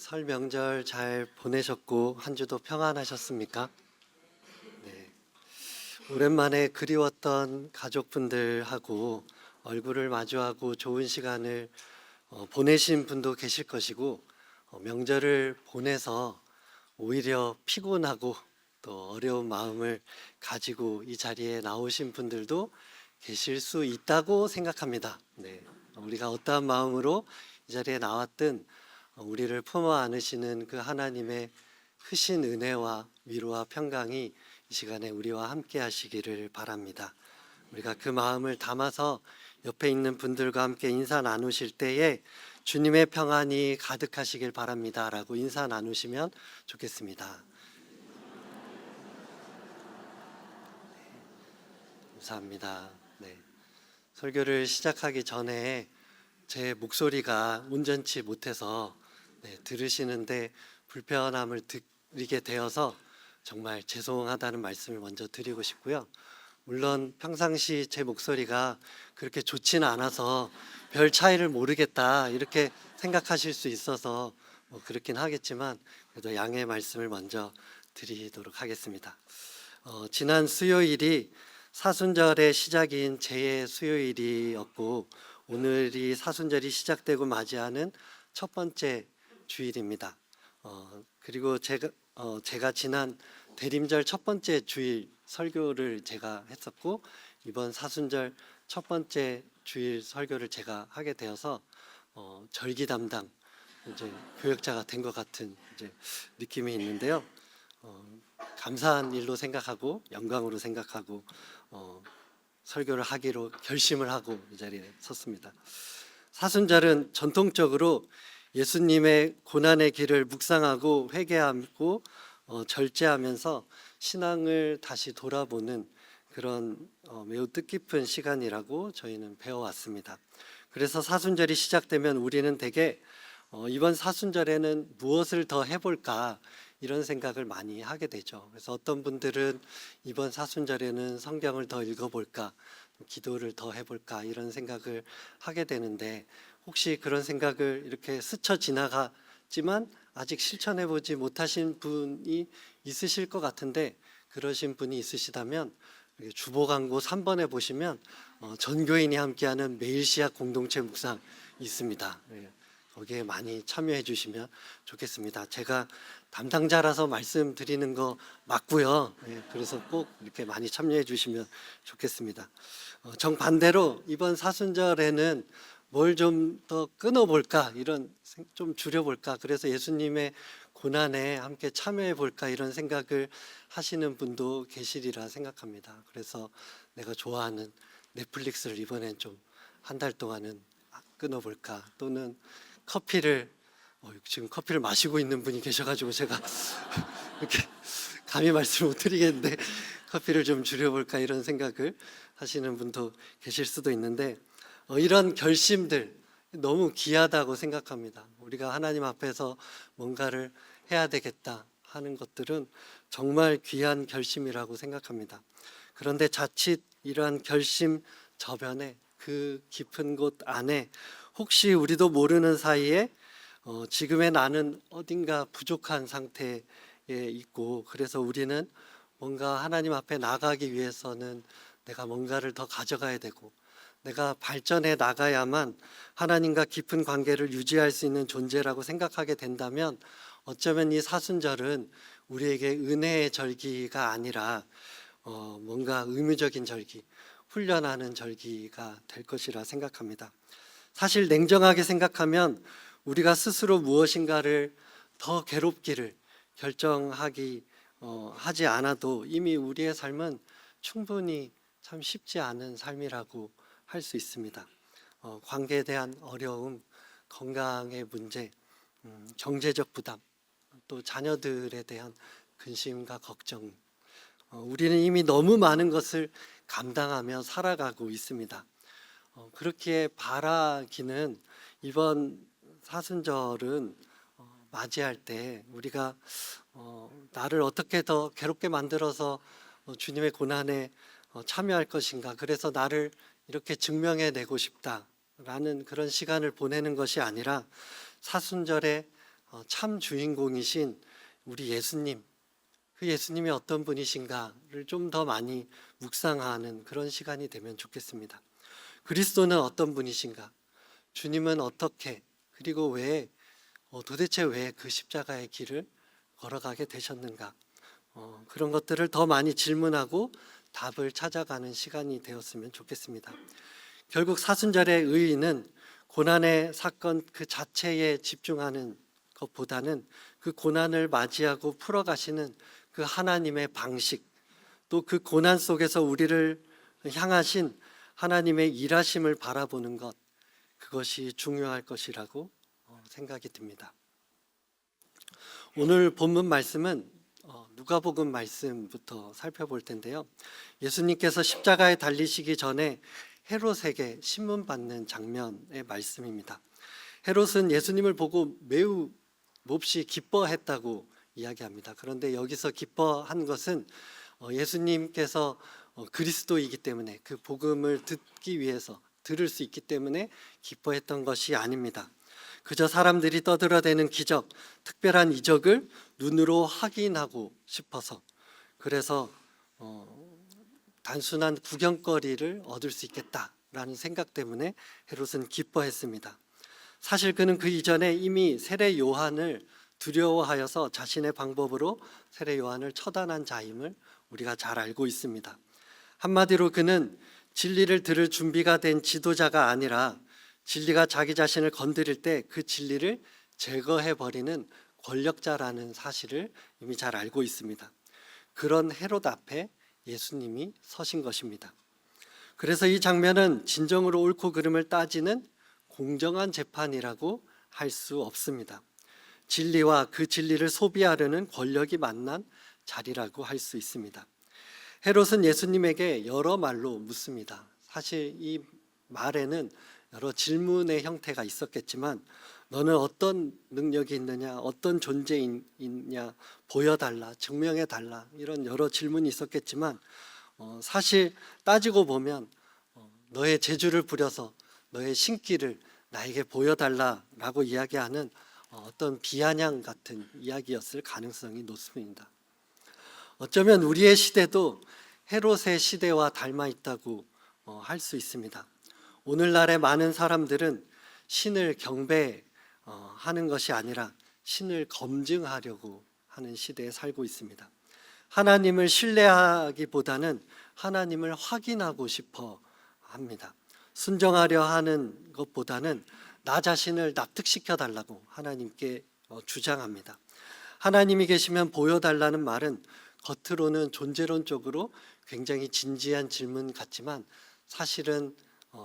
설 명절 잘 보내셨고 한 주도 평안하셨습니까? 네. 오랜만에 그리웠던 가족분들하고 얼굴을 마주하고 좋은 시간을 보내신 분도 계실 것이고, 명절을 보내서 오히려 피곤하고 또 어려운 마음을 가지고 이 자리에 나오신 분들도 계실 수 있다고 생각합니다. 네. 우리가 어떠한 마음으로 이 자리에 나왔든 우리를 품어 안으시는 그 하나님의 크신 은혜와 위로와 평강이 이 시간에 우리와 함께 하시기를 바랍니다. 우리가 그 마음을 담아서 옆에 있는 분들과 함께 인사 나누실 때에 주님의 평안이 가득하시길 바랍니다 라고 인사 나누시면 좋겠습니다. 감사합니다. 네. 설교를 시작하기 전에 제 목소리가 온전치 못해서 들으시는데 불편함을 드리게 되어서 정말 죄송하다는 말씀을 먼저 드리고 싶고요. 물론 평상시 제 목소리가 그렇게 좋지는 않아서 별 차이를 모르겠다 이렇게 생각하실 수 있어서 그렇긴 하겠지만 그래도 양해의 말씀을 먼저 드리도록 하겠습니다. 지난 수요일이 사순절의 시작인 제의 수요일이었고 오늘이 사순절이 시작되고 맞이하는 첫 번째 주일입니다. 그리고 제가 지난 대림절 첫 번째 주일 설교를 제가 했었고 이번 사순절 첫 번째 주일 설교를 제가 하게 되어서 절기 담당 이제 교역자가 된 것 같은 이제 느낌이 있는데요. 감사한 일로 생각하고 영광으로 생각하고 설교를 하기로 결심을 하고 이 자리에 섰습니다. 사순절은 전통적으로 예수님의 고난의 길을 묵상하고 회개하고 절제하면서 신앙을 다시 돌아보는 그런 매우 뜻깊은 시간이라고 저희는 배워왔습니다. 그래서 사순절이 시작되면 우리는 대개 이번 사순절에는 무엇을 더 해볼까 이런 생각을 많이 하게 되죠. 그래서 어떤 분들은 이번 사순절에는 성경을 더 읽어볼까, 기도를 더 해볼까 이런 생각을 하게 되는데 혹시 그런 생각을 이렇게 스쳐 지나갔지만 아직 실천해보지 못하신 분이 있으실 것 같은데 그러신 분이 있으시다면 주보광고 3번에 보시면 전교인이 함께하는 매일 시약 공동체 묵상 있습니다. 거기에 많이 참여해 주시면 좋겠습니다. 제가 담당자라서 말씀드리는 거 맞고요. 그래서 꼭 이렇게 많이 참여해 주시면 좋겠습니다. 정반대로 이번 사순절에는 뭘 좀 더 끊어볼까 이런 좀 줄여볼까 그래서 예수님의 고난에 함께 참여해 볼까 이런 생각을 하시는 분도 계시리라 생각합니다. 그래서 내가 좋아하는 넷플릭스를 이번엔 좀 한 달 동안은 끊어볼까 또는 커피를 지금 커피를 마시고 있는 분이 계셔가지고 제가 이렇게 감히 말씀을 못 드리겠는데 커피를 좀 줄여볼까 이런 생각을 하시는 분도 계실 수도 있는데 이런 결심들 너무 귀하다고 생각합니다. 우리가 하나님 앞에서 뭔가를 해야 되겠다 하는 것들은 정말 귀한 결심이라고 생각합니다. 그런데 자칫 이러한 결심 저변에 그 깊은 곳 안에 혹시 우리도 모르는 사이에 지금의 나는 어딘가 부족한 상태에 있고 그래서 우리는 뭔가 하나님 앞에 나가기 위해서는 내가 뭔가를 더 가져가야 되고 내가 발전해 나가야만 하나님과 깊은 관계를 유지할 수 있는 존재라고 생각하게 된다면 어쩌면 이 사순절은 우리에게 은혜의 절기가 아니라 뭔가 의무적인 절기, 훈련하는 절기가 될 것이라 생각합니다. 사실 냉정하게 생각하면 우리가 스스로 무엇인가를 더 괴롭기를 결정하기 하지 않아도 이미 우리의 삶은 충분히 참 쉽지 않은 삶이라고 할 수 있습니다. 관계에 대한 어려움, 건강의 문제, 경제적 부담, 또 자녀들에 대한 근심과 걱정 우리는 이미 너무 많은 것을 감당하며 살아가고 있습니다. 그렇게 바라기는 이번 사순절은 맞이할 때 우리가 나를 어떻게 더 괴롭게 만들어서 주님의 고난에 참여할 것인가 그래서 나를 이렇게 증명해내고 싶다라는 그런 시간을 보내는 것이 아니라 사순절에 참 주인공이신 우리 예수님, 그 예수님이 어떤 분이신가를 좀 더 많이 묵상하는 그런 시간이 되면 좋겠습니다. 그리스도는 어떤 분이신가? 주님은 어떻게, 그리고 왜, 도대체 왜 그 십자가의 길을 걸어가게 되셨는가? 그런 것들을 더 많이 질문하고 답을 찾아가는 시간이 되었으면 좋겠습니다. 결국 사순절의 의의는 고난의 사건 그 자체에 집중하는 것보다는 그 고난을 맞이하고 풀어가시는 그 하나님의 방식, 또 그 고난 속에서 우리를 향하신 하나님의 일하심을 바라보는 것, 그것이 중요할 것이라고 생각이 듭니다. 오늘 본문 말씀은 누가복음 말씀부터 살펴볼 텐데요. 예수님께서 십자가에 달리시기 전에 헤롯에게 신문 받는 장면의 말씀입니다. 헤롯은 예수님을 보고 매우 몹시 기뻐했다고 이야기합니다. 그런데 여기서 기뻐한 것은 예수님께서 그리스도이기 때문에, 그 복음을 듣기 위해서, 들을 수 있기 때문에 기뻐했던 것이 아닙니다. 그저 사람들이 떠들어대는 기적, 특별한 이적을 눈으로 확인하고 싶어서, 그래서 단순한 구경거리를 얻을 수 있겠다라는 생각 때문에 헤롯은 기뻐했습니다. 사실 그는 그 이전에 이미 세례 요한을 두려워하여서 자신의 방법으로 세례 요한을 처단한 자임을 우리가 잘 알고 있습니다. 한마디로 그는 진리를 들을 준비가 된 지도자가 아니라 진리가 자기 자신을 건드릴 때 그 진리를 제거해버리는 권력자라는 사실을 이미 잘 알고 있습니다. 그런 헤롯 앞에 예수님이 서신 것입니다. 그래서 이 장면은 진정으로 옳고 그름을 따지는 공정한 재판이라고 할 수 없습니다. 진리와 그 진리를 소비하려는 권력이 만난 자리라고 할 수 있습니다. 헤롯은 예수님에게 여러 말로 묻습니다. 사실 이 말에는 여러 질문의 형태가 있었겠지만, 너는 어떤 능력이 있느냐, 어떤 존재이냐, 보여달라, 증명해달라, 이런 여러 질문이 있었겠지만 사실 따지고 보면 너의 재주를 부려서 너의 신기를 나에게 보여달라라고 이야기하는 어떤 비아냥 같은 이야기였을 가능성이 높습니다. 어쩌면 우리의 시대도 헤롯의 시대와 닮아 있다고 할 수 있습니다. 오늘날의 많은 사람들은 신을 경배하는 것이 아니라 신을 검증하려고 하는 시대에 살고 있습니다. 하나님을 신뢰하기보다는 하나님을 확인하고 싶어 합니다. 순종하려 하는 것보다는 나 자신을 납득시켜 달라고 하나님께 주장합니다. 하나님이 계시면 보여달라는 말은 겉으로는 존재론적으로 굉장히 진지한 질문 같지만, 사실은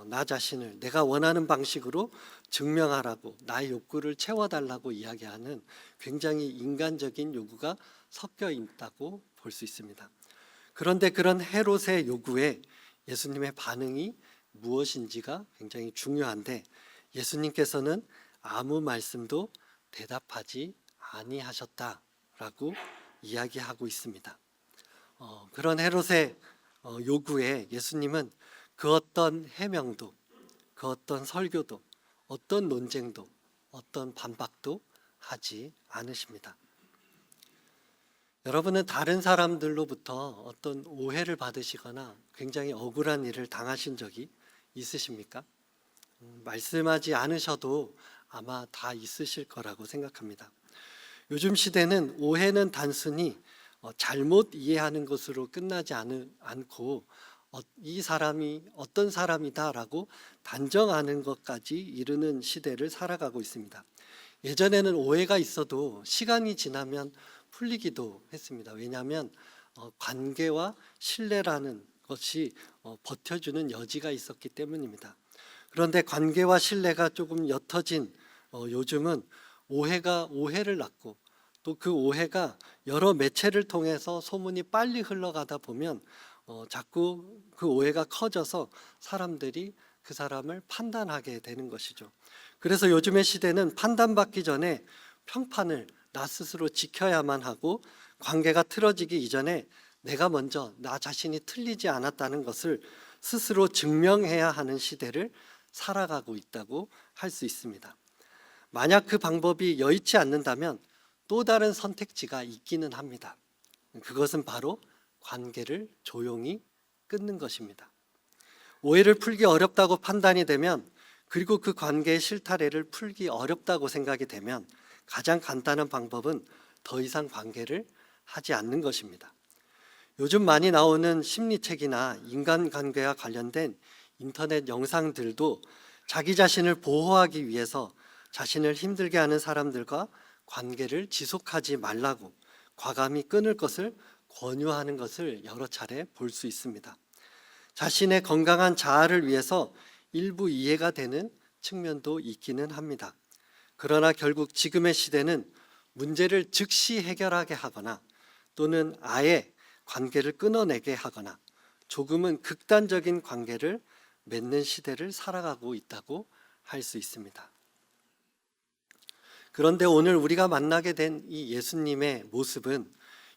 나 자신을 내가 원하는 방식으로 증명하라고, 나의 욕구를 채워달라고 이야기하는 굉장히 인간적인 요구가 섞여 있다고 볼 수 있습니다. 그런데 그런 헤롯의 요구에 예수님의 반응이 무엇인지가 굉장히 중요한데, 예수님께서는 아무 말씀도 대답하지 아니하셨다라고 이야기하고 있습니다. 그런 헤롯의 요구에 예수님은 그 어떤 해명도, 그 어떤 설교도, 어떤 논쟁도, 어떤 반박도 하지 않으십니다. 여러분은 다른 사람들로부터 어떤 오해를 받으시거나 굉장히 억울한 일을 당하신 적이 있으십니까? 말씀하지 않으셔도 아마 다 있으실 거라고 생각합니다. 요즘 시대는 오해는 단순히 잘못 이해하는 것으로 끝나지 않고 이 사람이 어떤 사람이다라고 단정하는 것까지 이르는 시대를 살아가고 있습니다. 예전에는 오해가 있어도 시간이 지나면 풀리기도 했습니다. 왜냐하면 관계와 신뢰라는 것이 버텨주는 여지가 있었기 때문입니다. 그런데 관계와 신뢰가 조금 옅어진 요즘은 오해가 오해를 낳고, 또 그 오해가 여러 매체를 통해서 소문이 빨리 흘러가다 보면 자꾸 그 오해가 커져서 사람들이 그 사람을 판단하게 되는 것이죠. 그래서 요즘의 시대는 판단받기 전에 평판을 나 스스로 지켜야만 하고, 관계가 틀어지기 이전에 내가 먼저 나 자신이 틀리지 않았다는 것을 스스로 증명해야 하는 시대를 살아가고 있다고 할 수 있습니다. 만약 그 방법이 여의치 않는다면 또 다른 선택지가 있기는 합니다. 그것은 바로 관계를 조용히 끊는 것입니다. 오해를 풀기 어렵다고 판단이 되면, 그리고 그 관계의 실타래를 풀기 어렵다고 생각이 되면 가장 간단한 방법은 더 이상 관계를 하지 않는 것입니다. 요즘 많이 나오는 심리책이나 인간관계와 관련된 인터넷 영상들도 자기 자신을 보호하기 위해서 자신을 힘들게 하는 사람들과 관계를 지속하지 말라고 과감히 끊을 것을 권유하는 것을 여러 차례 볼 수 있습니다. 자신의 건강한 자아를 위해서 일부 이해가 되는 측면도 있기는 합니다. 그러나 결국 지금의 시대는 문제를 즉시 해결하게 하거나 또는 아예 관계를 끊어내게 하거나 조금은 극단적인 관계를 맺는 시대를 살아가고 있다고 할 수 있습니다. 그런데 오늘 우리가 만나게 된 이 예수님의 모습은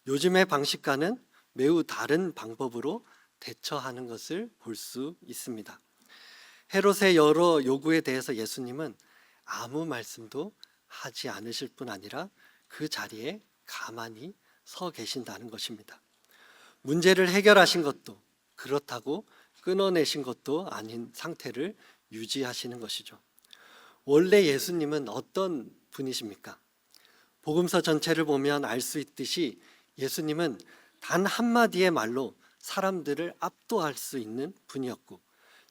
요즘의 방식과는 매우 다른 방법으로 대처하는 것을 볼 수 있습니다. 헤롯의 여러 요구에 대해서 예수님은 아무 말씀도 하지 않으실 뿐 아니라 그 자리에 가만히 서 계신다는 것입니다. 문제를 해결하신 것도, 그렇다고 끊어내신 것도 아닌 상태를 유지하시는 것이죠. 원래 예수님은 어떤 분이십니까? 복음서 전체를 보면 알 수 있듯이 예수님은 단 한마디의 말로 사람들을 압도할 수 있는 분이었고,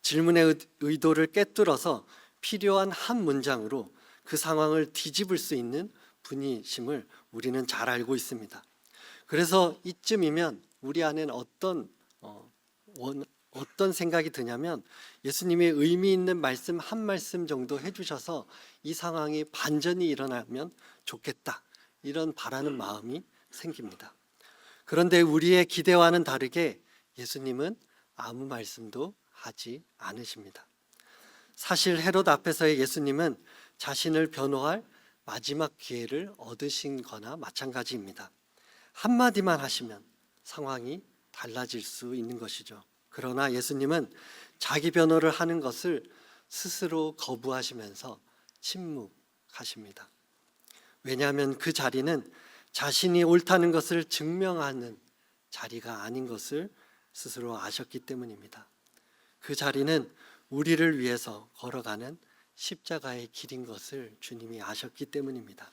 질문의 의도를 꿰뚫어서 필요한 한 문장으로 그 상황을 뒤집을 수 있는 분이심을 우리는 잘 알고 있습니다. 그래서 이쯤이면 우리 안에는 어떤 생각이 드냐면, 예수님이 의미 있는 말씀 한 말씀 정도 해주셔서 이 상황이 반전이 일어나면 좋겠다, 이런 바라는 마음이 생깁니다. 그런데 우리의 기대와는 다르게 예수님은 아무 말씀도 하지 않으십니다. 사실 헤롯 앞에서의 예수님은 자신을 변호할 마지막 기회를 얻으신 거나 마찬가지입니다. 한마디만 하시면 상황이 달라질 수 있는 것이죠. 그러나 예수님은 자기 변호를 하는 것을 스스로 거부하시면서 침묵하십니다. 왜냐하면 그 자리는 자신이 옳다는 것을 증명하는 자리가 아닌 것을 스스로 아셨기 때문입니다. 그 자리는 우리를 위해서 걸어가는 십자가의 길인 것을 주님이 아셨기 때문입니다.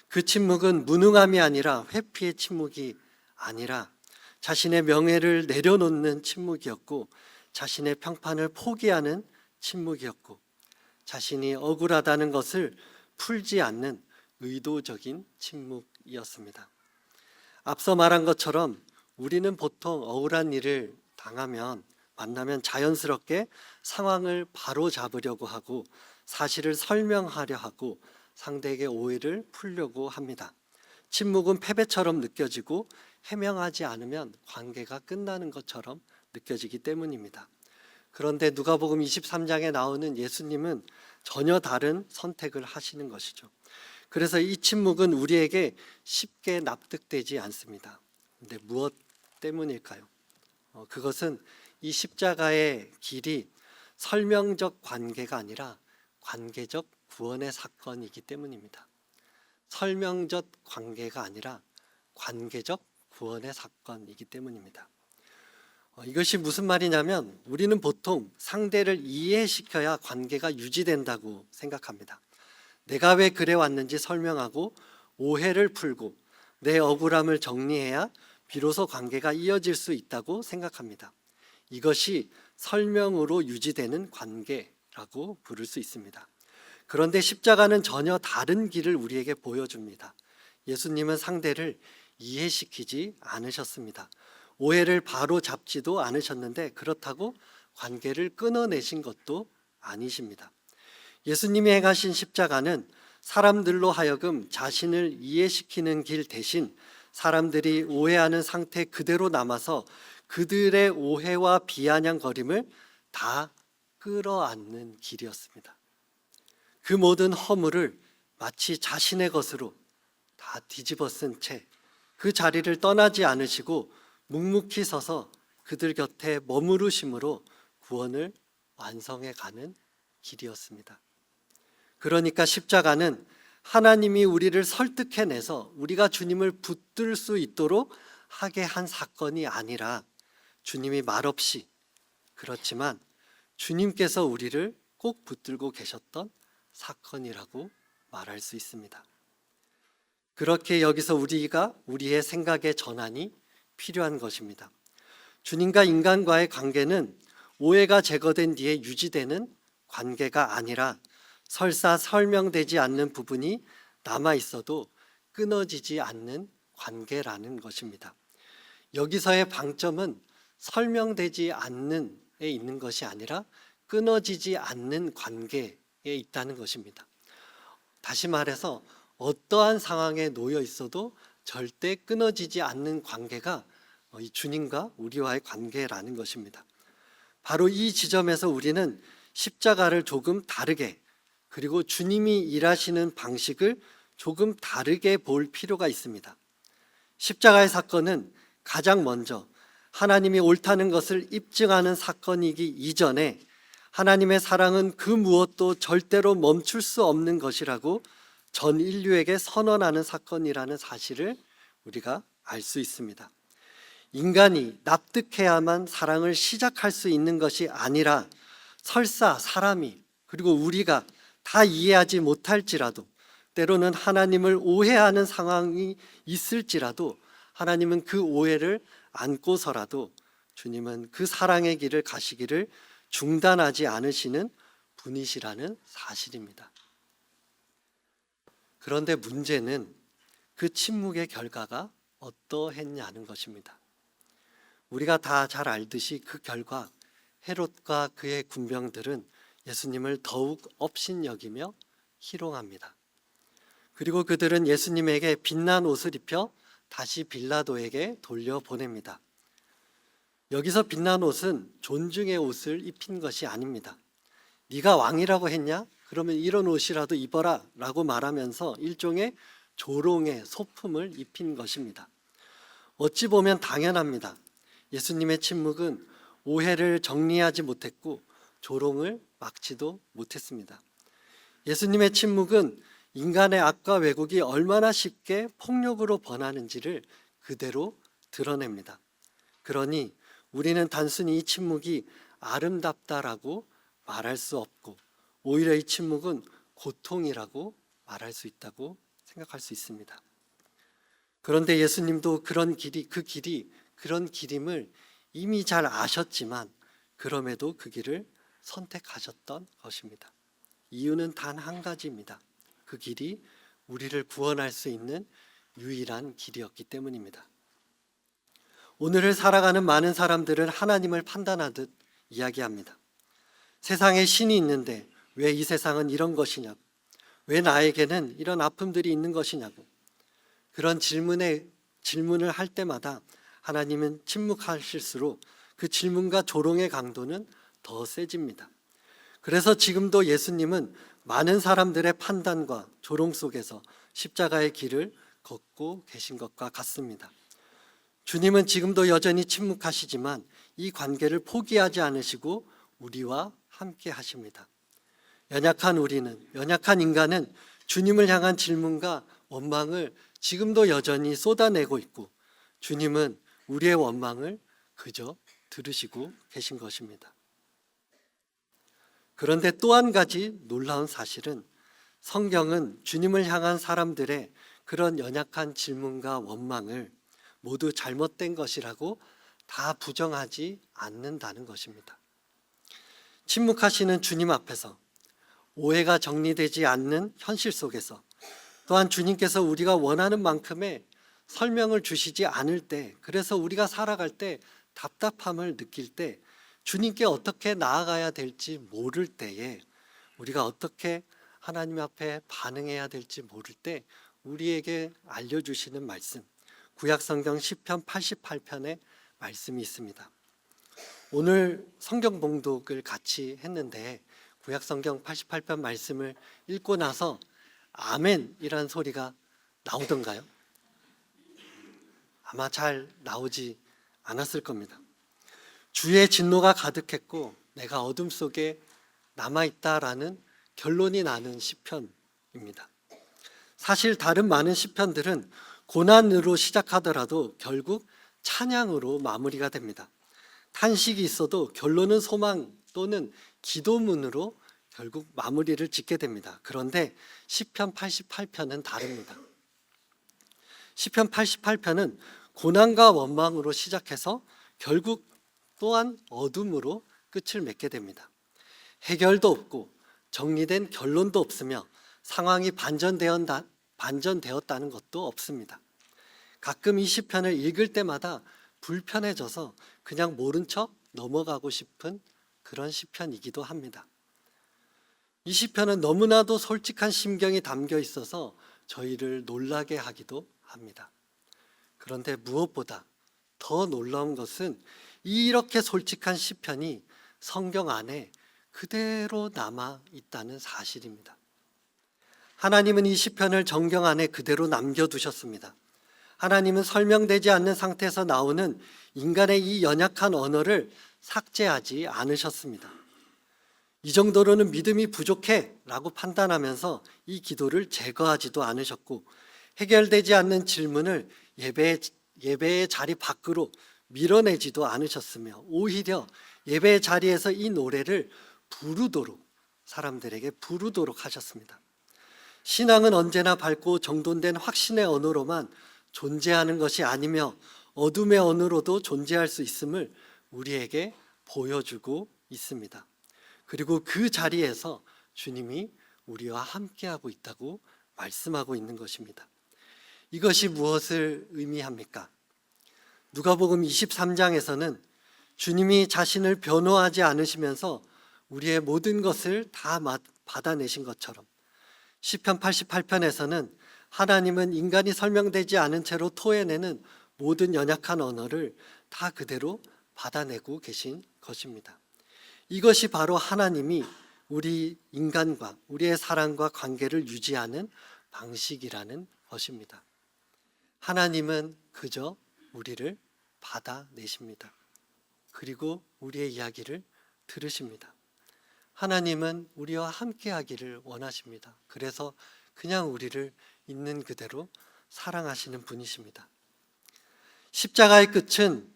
그 침묵은 무능함이 아니라 회피의 침묵이 아니라 자신의 명예를 내려놓는 침묵이었고, 자신의 평판을 포기하는 침묵이었고, 자신이 억울하다는 것을 풀지 않는 의도적인 침묵이었습니다. 앞서 말한 것처럼 우리는 보통 억울한 일을 만나면 자연스럽게 상황을 바로 잡으려고 하고 사실을 설명하려 하고 상대에게 오해를 풀려고 합니다. 침묵은 패배처럼 느껴지고 해명하지 않으면 관계가 끝나는 것처럼 느껴지기 때문입니다. 그런데 누가복음 23장에 나오는 예수님은 전혀 다른 선택을 하시는 것이죠. 그래서 이 침묵은 우리에게 쉽게 납득되지 않습니다. 근데 무엇 때문일까요? 그것은 이 십자가의 길이 설명적 관계가 아니라 관계적 구원의 사건이기 때문입니다. 설명적 관계가 아니라 관계적 구원의 사건이기 때문입니다. 이것이 무슨 말이냐면, 우리는 보통 상대를 이해시켜야 관계가 유지된다고 생각합니다. 내가 왜 그래 왔는지 설명하고 오해를 풀고 내 억울함을 정리해야 비로소 관계가 이어질 수 있다고 생각합니다. 이것이 설명으로 유지되는 관계라고 부를 수 있습니다. 그런데 십자가는 전혀 다른 길을 우리에게 보여줍니다. 예수님은 상대를 이해시키지 않으셨습니다. 오해를 바로 잡지도 않으셨는데 그렇다고 관계를 끊어내신 것도 아니십니다. 예수님이 행하신 십자가는 사람들로 하여금 자신을 이해시키는 길 대신 사람들이 오해하는 상태 그대로 남아서 그들의 오해와 비아냥거림을 다 끌어안는 길이었습니다. 그 모든 허물을 마치 자신의 것으로 다 뒤집어 쓴 채 그 자리를 떠나지 않으시고 묵묵히 서서 그들 곁에 머무르심으로 구원을 완성해 가는 길이었습니다. 그러니까 십자가는 하나님이 우리를 설득해내서 우리가 주님을 붙들 수 있도록 하게 한 사건이 아니라 주님이 말없이, 그렇지만 주님께서 우리를 꼭 붙들고 계셨던 사건이라고 말할 수 있습니다. 그렇게 여기서 우리가 우리의 생각의 전환이 필요한 것입니다. 주님과 인간과의 관계는 오해가 제거된 뒤에 유지되는 관계가 아니라 설사 설명되지 않는 부분이 남아 있어도 끊어지지 않는 관계라는 것입니다. 여기서의 방점은 설명되지 않는 에 있는 것이 아니라 끊어지지 않는 관계에 있다는 것입니다. 다시 말해서 어떠한 상황에 놓여 있어도 절대 끊어지지 않는 관계가 이 주님과 우리와의 관계라는 것입니다. 바로 이 지점에서 우리는 십자가를 조금 다르게, 그리고 주님이 일하시는 방식을 조금 다르게 볼 필요가 있습니다. 십자가의 사건은 가장 먼저 하나님이 옳다는 것을 입증하는 사건이기 이전에 하나님의 사랑은 그 무엇도 절대로 멈출 수 없는 것이라고 전 인류에게 선언하는 사건이라는 사실을 우리가 알 수 있습니다. 인간이 납득해야만 사랑을 시작할 수 있는 것이 아니라 설사 사람이, 그리고 우리가 다 이해하지 못할지라도, 때로는 하나님을 오해하는 상황이 있을지라도 하나님은 그 오해를 안고서라도 주님은 그 사랑의 길을 가시기를 중단하지 않으시는 분이시라는 사실입니다. 그런데 문제는 그 침묵의 결과가 어떠했냐는 것입니다. 우리가 다 잘 알듯이 그 결과 헤롯과 그의 군병들은 예수님을 더욱 업신여기며 희롱합니다. 그리고 그들은 예수님에게 빛난 옷을 입혀 다시 빌라도에게 돌려보냅니다. 여기서 빛난 옷은 존중의 옷을 입힌 것이 아닙니다. 네가 왕이라고 했냐? 그러면 이런 옷이라도 입어라 라고 말하면서 일종의 조롱의 소품을 입힌 것입니다. 어찌 보면 당연합니다. 예수님의 침묵은 오해를 정리하지 못했고 조롱을 막지도 못했습니다. 예수님의 침묵은 인간의 악과 왜곡이 얼마나 쉽게 폭력으로 번하는지를 그대로 드러냅니다. 그러니 우리는 단순히 이 침묵이 아름답다라고 말할 수 없고 오히려 이 침묵은 고통이라고 말할 수 있다고 생각할 수 있습니다. 그런데 예수님도 그런 길임을 이미 잘 아셨지만 그럼에도 그 길을 선택하셨던 것입니다. 이유는 단 한 가지입니다. 그 길이 우리를 구원할 수 있는 유일한 길이었기 때문입니다. 오늘을 살아가는 많은 사람들은 하나님을 판단하듯 이야기합니다. 세상에 신이 있는데 왜 이 세상은 이런 것이냐고, 왜 나에게는 이런 아픔들이 있는 것이냐고, 그런 질문을 할 때마다 하나님은 침묵하실수록 그 질문과 조롱의 강도는 더 세집니다. 그래서 지금도 예수님은 많은 사람들의 판단과 조롱 속에서 십자가의 길을 걷고 계신 것과 같습니다. 주님은 지금도 여전히 침묵하시지만 이 관계를 포기하지 않으시고 우리와 함께 하십니다. 연약한 인간은 주님을 향한 질문과 원망을 지금도 여전히 쏟아내고 있고 주님은 우리의 원망을 그저 들으시고 계신 것입니다. 그런데 또 한 가지 놀라운 사실은 성경은 주님을 향한 사람들의 그런 연약한 질문과 원망을 모두 잘못된 것이라고 다 부정하지 않는다는 것입니다. 침묵하시는 주님 앞에서, 오해가 정리되지 않는 현실 속에서, 또한 주님께서 우리가 원하는 만큼의 설명을 주시지 않을 때, 그래서 우리가 살아갈 때 답답함을 느낄 때, 주님께 어떻게 나아가야 될지 모를 때에, 우리가 어떻게 하나님 앞에 반응해야 될지 모를 때 우리에게 알려주시는 말씀, 구약성경 시편 88편의 말씀이 있습니다. 오늘 성경 봉독을 같이 했는데 구약성경 88편 말씀을 읽고 나서 아멘이라는 소리가 나오던가요? 아마 잘 나오지 않았을 겁니다. 주의 진노가 가득했고 내가 어둠 속에 남아있다라는 결론이 나는 시편입니다. 사실 다른 많은 시편들은 고난으로 시작하더라도 결국 찬양으로 마무리가 됩니다. 탄식이 있어도 결론은 소망 또는 기도문으로 결국 마무리를 짓게 됩니다. 그런데 시편 88편은 다릅니다. 시편 88편은 고난과 원망으로 시작해서 결국 또한 어둠으로 끝을 맺게 됩니다. 해결도 없고 정리된 결론도 없으며 상황이 반전되었다는 것도 없습니다. 가끔 이 시편을 읽을 때마다 불편해져서 그냥 모른 척 넘어가고 싶은 그런 시편이기도 합니다. 이 시편은 너무나도 솔직한 심경이 담겨 있어서 저희를 놀라게 하기도 합니다. 그런데 무엇보다 더 놀라운 것은 이렇게 솔직한 시편이 성경 안에 그대로 남아 있다는 사실입니다. 하나님은 이 시편을 정경 안에 그대로 남겨두셨습니다. 하나님은 설명되지 않는 상태에서 나오는 인간의 이 연약한 언어를 삭제하지 않으셨습니다. 이 정도로는 믿음이 부족해 라고 판단하면서 이 기도를 제거하지도 않으셨고, 해결되지 않는 질문을 예배의 자리 밖으로 밀어내지도 않으셨으며, 오히려 예배의 자리에서 이 노래를 사람들에게 부르도록 하셨습니다. 신앙은 언제나 밝고 정돈된 확신의 언어로만 존재하는 것이 아니며 어둠의 언어로도 존재할 수 있음을 우리에게 보여주고 있습니다. 그리고 그 자리에서 주님이 우리와 함께하고 있다고 말씀하고 있는 것입니다. 이것이 무엇을 의미합니까? 누가복음 23장에서는 주님이 자신을 변호하지 않으시면서 우리의 모든 것을 다 받아내신 것처럼, 시편 88편에서는 하나님은 인간이 설명되지 않은 채로 토해내는 모든 연약한 언어를 다 그대로 받아내고 계신 것입니다. 이것이 바로 하나님이 우리 인간과 우리의 사랑과 관계를 유지하는 방식이라는 것입니다. 하나님은 그저 우리를 받아내십니다. 그리고 우리의 이야기를 들으십니다. 하나님은 우리와 함께하기를 원하십니다. 그래서 그냥 우리를 있는 그대로 사랑하시는 분이십니다. 십자가의 끝은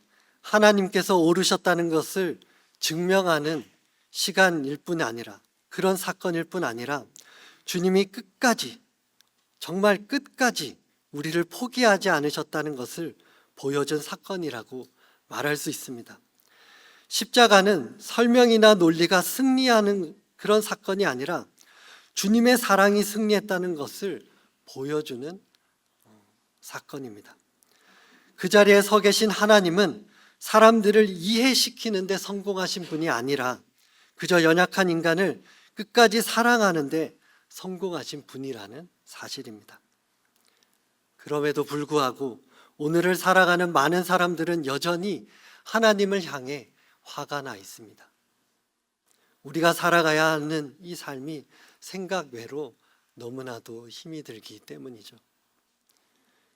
하나님께서 오르셨다는 것을 증명하는 시간일 뿐 아니라, 그런 사건일 뿐 아니라 주님이 끝까지, 정말 끝까지 우리를 포기하지 않으셨다는 것을 보여준 사건이라고 말할 수 있습니다. 십자가는 설명이나 논리가 승리하는 그런 사건이 아니라 주님의 사랑이 승리했다는 것을 보여주는 사건입니다. 그 자리에 서 계신 하나님은 사람들을 이해시키는 데 성공하신 분이 아니라 그저 연약한 인간을 끝까지 사랑하는 데 성공하신 분이라는 사실입니다. 그럼에도 불구하고 오늘을 살아가는 많은 사람들은 여전히 하나님을 향해 화가 나 있습니다. 우리가 살아가야 하는 이 삶이 생각 외로 너무나도 힘이 들기 때문이죠.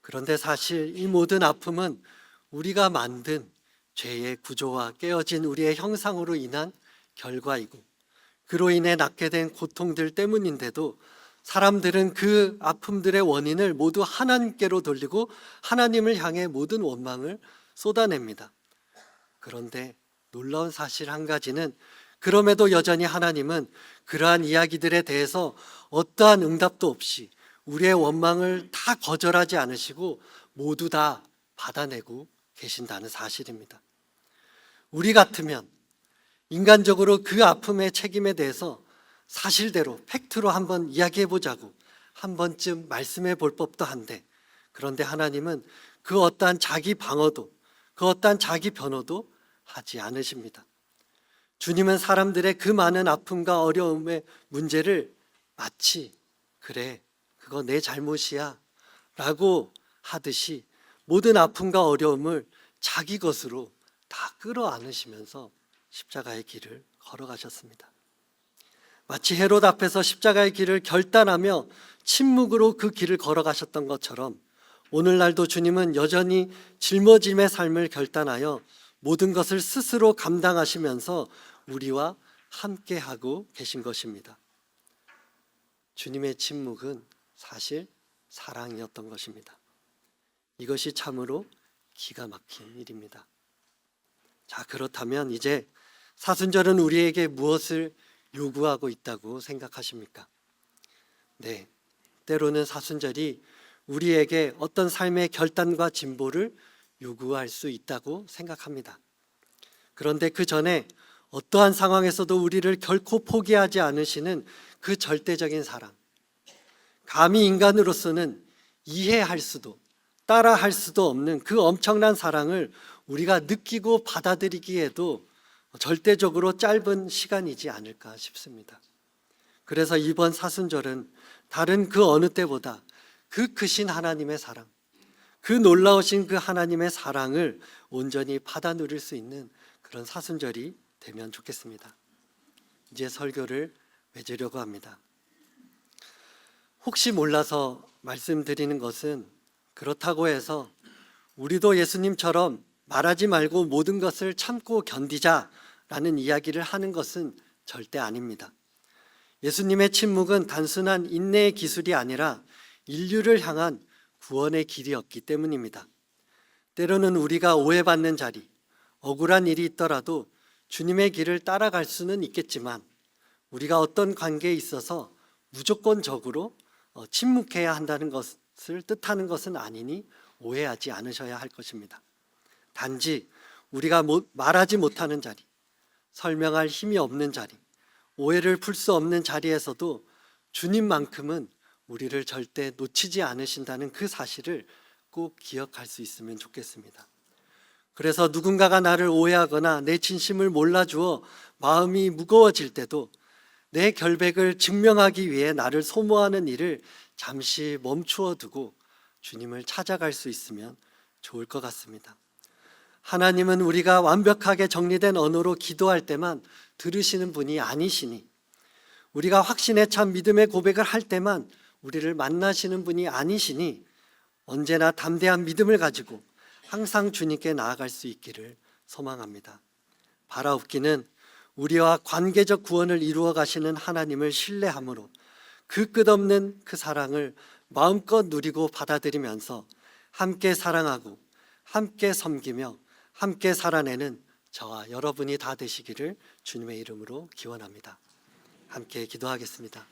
그런데 사실 이 모든 아픔은 우리가 만든 죄의 구조와 깨어진 우리의 형상으로 인한 결과이고, 그로 인해 낳게 된 고통들 때문인데도 사람들은 그 아픔들의 원인을 모두 하나님께로 돌리고 하나님을 향해 모든 원망을 쏟아냅니다. 그런데 놀라운 사실 한 가지는, 그럼에도 여전히 하나님은 그러한 이야기들에 대해서 어떠한 응답도 없이 우리의 원망을 다 거절하지 않으시고 모두 다 받아내고 계신다는 사실입니다. 우리 같으면 인간적으로 그 아픔의 책임에 대해서 사실대로 팩트로 한번 이야기해 보자고 한 번쯤 말씀해 볼 법도 한데, 그런데 하나님은 그 어떠한 자기 방어도, 그 어떠한 자기 변호도 하지 않으십니다. 주님은 사람들의 그 많은 아픔과 어려움의 문제를 마치 그래, 그거 내 잘못이야 라고 하듯이 모든 아픔과 어려움을 자기 것으로 다 끌어안으시면서 십자가의 길을 걸어가셨습니다. 마치 헤롯 앞에서 십자가의 길을 결단하며 침묵으로 그 길을 걸어가셨던 것처럼, 오늘날도 주님은 여전히 짊어짐의 삶을 결단하여 모든 것을 스스로 감당하시면서 우리와 함께하고 계신 것입니다. 주님의 침묵은 사실 사랑이었던 것입니다. 이것이 참으로 기가 막힌 일입니다. 자, 그렇다면 이제 사순절은 우리에게 무엇을 요구하고 있다고 생각하십니까? 네, 때로는 사순절이 우리에게 어떤 삶의 결단과 진보를 요구할 수 있다고 생각합니다. 그런데 그 전에 어떠한 상황에서도 우리를 결코 포기하지 않으시는 그 절대적인 사랑, 감히 인간으로서는 이해할 수도 따라할 수도 없는 그 엄청난 사랑을 우리가 느끼고 받아들이기에도 절대적으로 짧은 시간이지 않을까 싶습니다. 그래서 이번 사순절은 다른 그 어느 때보다 그 크신 하나님의 사랑, 그 놀라우신 그 하나님의 사랑을 온전히 받아 누릴 수 있는 그런 사순절이 되면 좋겠습니다. 이제 설교를 맺으려고 합니다. 혹시 몰라서 말씀드리는 것은 그렇다고 해서 우리도 예수님처럼 말하지 말고 모든 것을 참고 견디자라는 이야기를 하는 것은 절대 아닙니다. 예수님의 침묵은 단순한 인내의 기술이 아니라 인류를 향한 구원의 길이었기 때문입니다. 때로는 우리가 오해받는 자리, 억울한 일이 있더라도 주님의 길을 따라갈 수는 있겠지만 우리가 어떤 관계에 있어서 무조건적으로 침묵해야 한다는 것을 뜻하는 것은 아니니 오해하지 않으셔야 할 것입니다. 단지 우리가 말하지 못하는 자리, 설명할 힘이 없는 자리, 오해를 풀 수 없는 자리에서도 주님만큼은 우리를 절대 놓치지 않으신다는 그 사실을 꼭 기억할 수 있으면 좋겠습니다. 그래서 누군가가 나를 오해하거나 내 진심을 몰라주어 마음이 무거워질 때도 내 결백을 증명하기 위해 나를 소모하는 일을 잠시 멈추어 두고 주님을 찾아갈 수 있으면 좋을 것 같습니다. 하나님은 우리가 완벽하게 정리된 언어로 기도할 때만 들으시는 분이 아니시니, 우리가 확신에 찬 믿음의 고백을 할 때만 우리를 만나시는 분이 아니시니 언제나 담대한 믿음을 가지고 항상 주님께 나아갈 수 있기를 소망합니다. 바라옵기는 우리와 관계적 구원을 이루어 가시는 하나님을 신뢰함으로 그 끝없는 그 사랑을 마음껏 누리고 받아들이면서 함께 사랑하고 함께 섬기며 함께 살아내는 저와 여러분이 다 되시기를 주님의 이름으로 기원합니다. 함께 기도하겠습니다.